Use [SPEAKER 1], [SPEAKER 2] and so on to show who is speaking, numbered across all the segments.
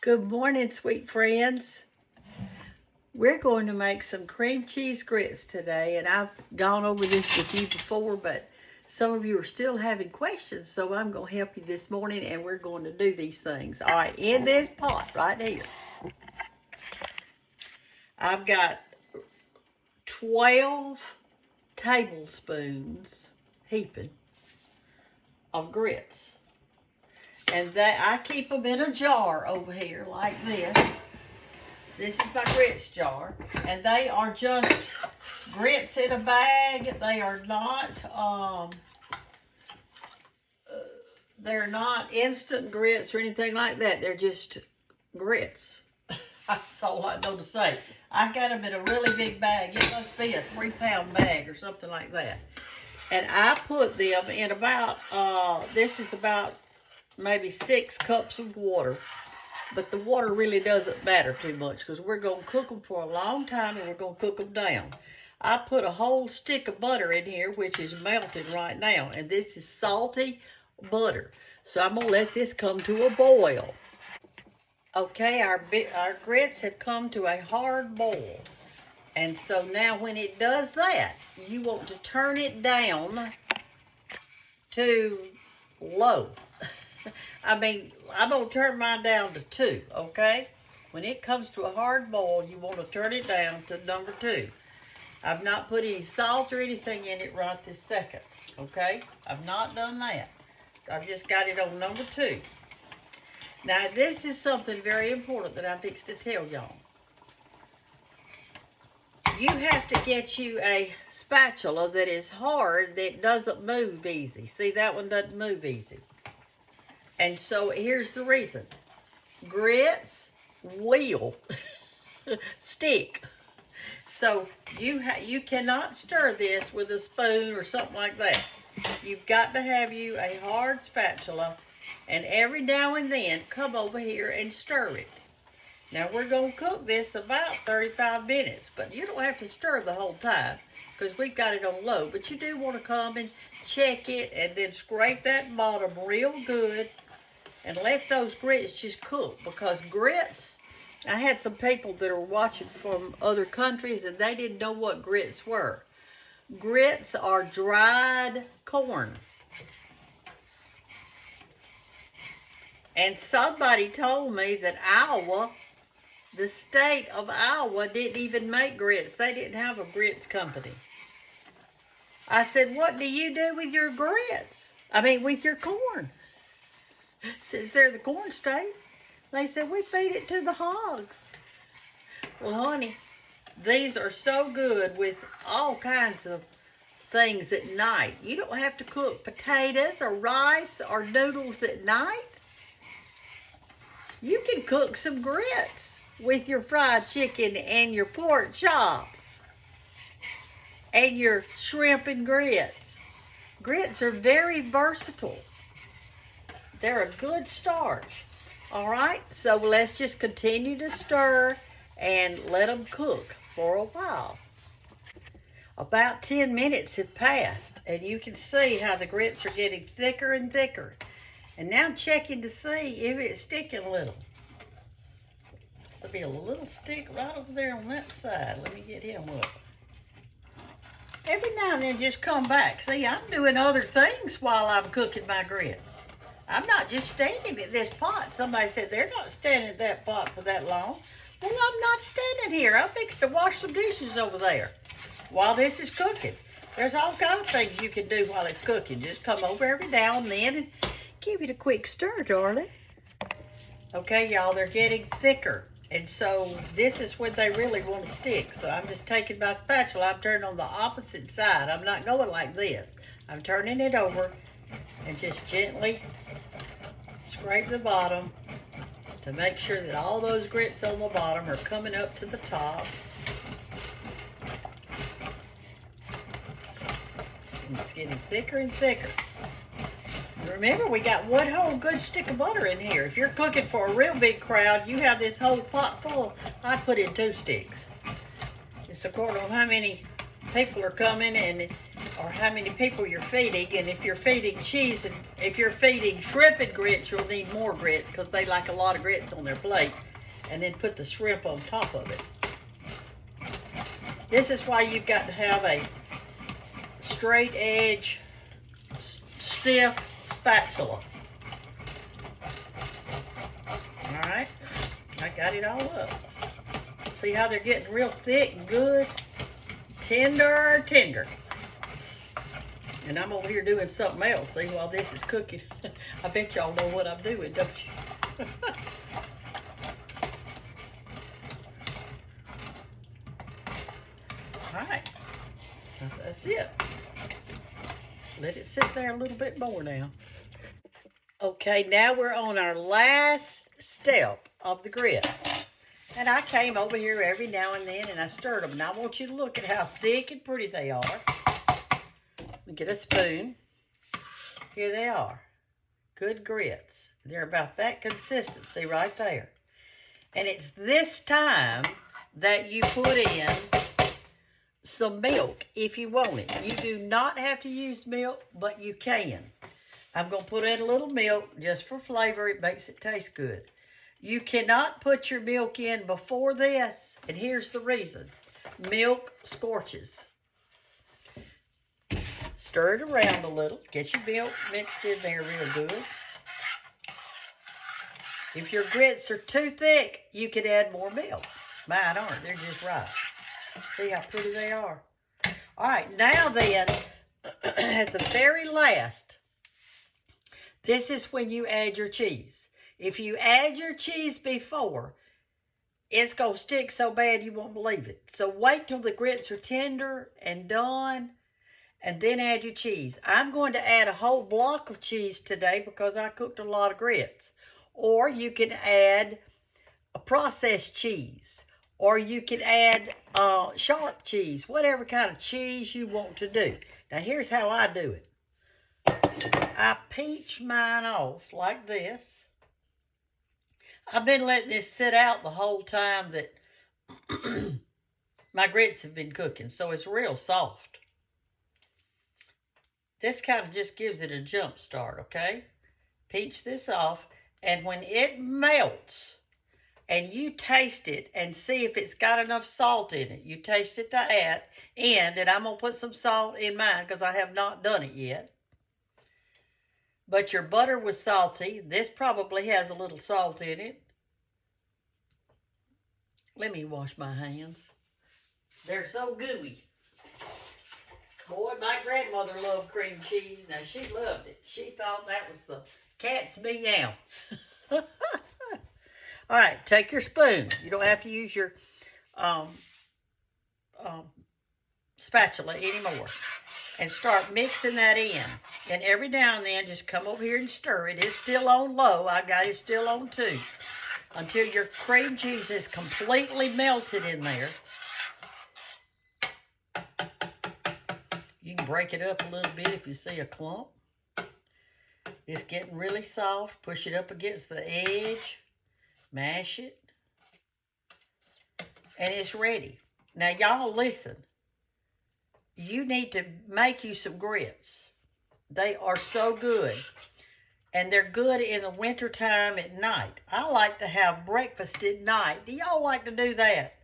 [SPEAKER 1] Good morning, sweet friends. We're going to make some cream cheese grits today, and I've gone over this with you before, but some of you are still having questions, so I'm going to help you this morning, and we're going to do these things. All right, in this pot right here, I've got 12 tablespoons heaping of grits. And I keep them in a jar over here like this. This is my grits jar, and they are just grits in a bag. They are they're not instant grits or anything like that. They're just grits. That's all I know to say. I got them in a really big bag. It must be a 3-pound bag or something like that. And I put them in about, this is about maybe 6 cups of water. But the water really doesn't matter too much because we're going to cook them for a long time and we're going to cook them down. I put a whole stick of butter in here, which is melted right now. And this is salty butter. So I'm going to let this come to a boil. Okay, our grits have come to a hard boil. And so now when it does that, you want to turn it down to low. I'm going to turn mine down to 2, okay? When it comes to a hard boil, you want to turn it down to number 2. I've not put any salt or anything in it right this second, okay? I've not done that. I've just got it on number 2. Now, this is something very important that I'm fixed to tell y'all. You have to get you a spatula that is hard, that doesn't move easy. See, that one doesn't move easy. And so here's the reason. Grits will stick. So you cannot stir this with a spoon or something like that. You've got to have you a hard spatula, and every now and then come over here and stir it. Now we're going to cook this about 35 minutes, but you don't have to stir the whole time because we've got it on low. But you do want to come and check it and then scrape that bottom real good. And let those grits just cook, because grits, I had some people that are watching from other countries and they didn't know what grits were. Grits are dried corn. And somebody told me that Iowa, the state of Iowa, didn't even make grits. They didn't have a grits company. I said, what do you do with your grits? With your corn? Since they're the corn state, they said, we feed it to the hogs. Well, honey, these are so good with all kinds of things at night. You don't have to cook potatoes or rice or noodles at night. You can cook some grits with your fried chicken and your pork chops and your shrimp and grits. Grits are very versatile. They're a good starch. All right, so let's just continue to stir and let them cook for a while. About 10 minutes have passed, and you can see how the grits are getting thicker and thicker. And now I'm checking to see if it's sticking a little. This will be a little stick right over there on that side. Let me get him up. Every now and then just come back. See, I'm doing other things while I'm cooking my grits. I'm not just standing at this pot. Somebody said they're not standing at that pot for that long. Well, I'm not standing here. I'm fixing to wash some dishes over there while this is cooking. There's all kinds of things you can do while it's cooking. Just come over every now and then and give it a quick stir, darling. Okay, y'all, they're getting thicker. And so this is when they really want to stick. So I'm just taking my spatula. I'm turning on the opposite side. I'm not going like this. I'm turning it over and just gently scrape the bottom to make sure that all those grits on the bottom are coming up to the top. And it's getting thicker and thicker. Remember, we got one whole good stick of butter in here. If you're cooking for a real big crowd, you have this whole pot full. I'd put in 2 sticks. It's according to how many people are coming and or how many people you're feeding. And if you're feeding cheese and if you're feeding shrimp and grits, you'll need more grits because they like a lot of grits on their plate. And then put the shrimp on top of it. This is why you've got to have a straight edge, stiff spatula. All right, I got it all up. See how they're getting real thick and good? Tender, tender. And I'm over here doing something else, see, while this is cooking. I bet y'all know what I'm doing, don't you? All right, that's it. Let it sit there a little bit more now. Okay, now we're on our last step of the grits. And I came over here every now and then and I stirred them. And I want you to look at how thick and pretty they are. Get a spoon. Here they are. Good grits. They're about that consistency right there. And it's this time that you put in some milk if you want it. You do not have to use milk, but you can. I'm going to put in a little milk just for flavor. It makes it taste good. You cannot put your milk in before this, and here's the reason. Milk scorches. Stir it around a little. Get your milk mixed in there real good. If your grits are too thick, you can add more milk. Mine aren't. They're just right. See how pretty they are? All right, now then, at the very last, this is when you add your cheese. If you add your cheese before, it's going to stick so bad you won't believe it. So wait till the grits are tender and done, and then add your cheese. I'm going to add a whole block of cheese today because I cooked a lot of grits. Or you can add a processed cheese. Or you can add sharp cheese, whatever kind of cheese you want to do. Now here's how I do it. I pinch mine off like this. I've been letting this sit out the whole time that my grits have been cooking, so it's real soft. This kind of just gives it a jump start, okay? Pinch this off, and when it melts, and you taste it and see if it's got enough salt in it. You taste it to end, and I'm going to put some salt in mine because I have not done it yet. But your butter was salty. This probably has a little salt in it. Let me wash my hands. They're so gooey. Boy, my grandmother loved cream cheese. Now, she loved it. She thought that was the cat's meow. All right, take your spoon. You don't have to use your spatula anymore. And start mixing that in. And every now and then, just come over here and stir it. It's still on low. I got it still on 2. Until your cream cheese is completely melted in there. You can break it up a little bit if you see a clump. It's getting really soft. Push it up against the edge. Mash it. And it's ready. Now, y'all listen. You need to make you some grits. They are so good. And they're good in the wintertime at night. I like to have breakfast at night. Do y'all like to do that?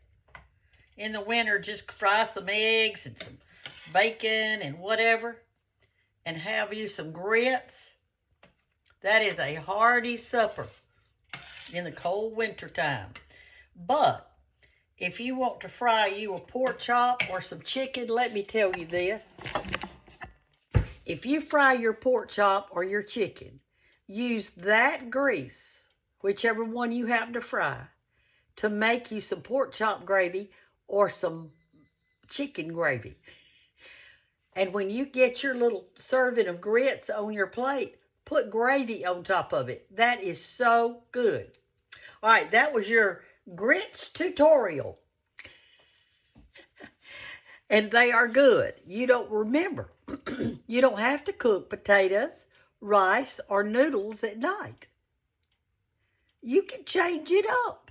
[SPEAKER 1] In the winter, just fry some eggs and some bacon and whatever. And have you some grits. That is a hearty supper in the cold winter time. But if you want to fry you a pork chop or some chicken, let me tell you this. If you fry your pork chop or your chicken, use that grease, whichever one you happen to fry, to make you some pork chop gravy or some chicken gravy. And when you get your little serving of grits on your plate, put gravy on top of it. That is so good. All right, that was your grits tutorial. And they are good. You don't remember. You don't have to cook potatoes, rice, or noodles at night. You can change it up.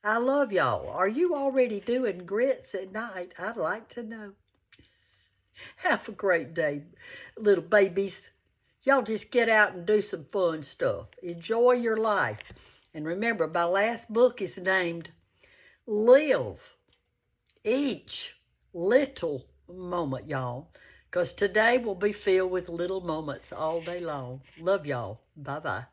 [SPEAKER 1] I love y'all. Are you already doing grits at night? I'd like to know. Have a great day, little babies. Y'all just get out and do some fun stuff. Enjoy your life. And remember, my last book is named Live Each Little Moment, y'all. Because today will be filled with little moments all day long. Love y'all. Bye-bye.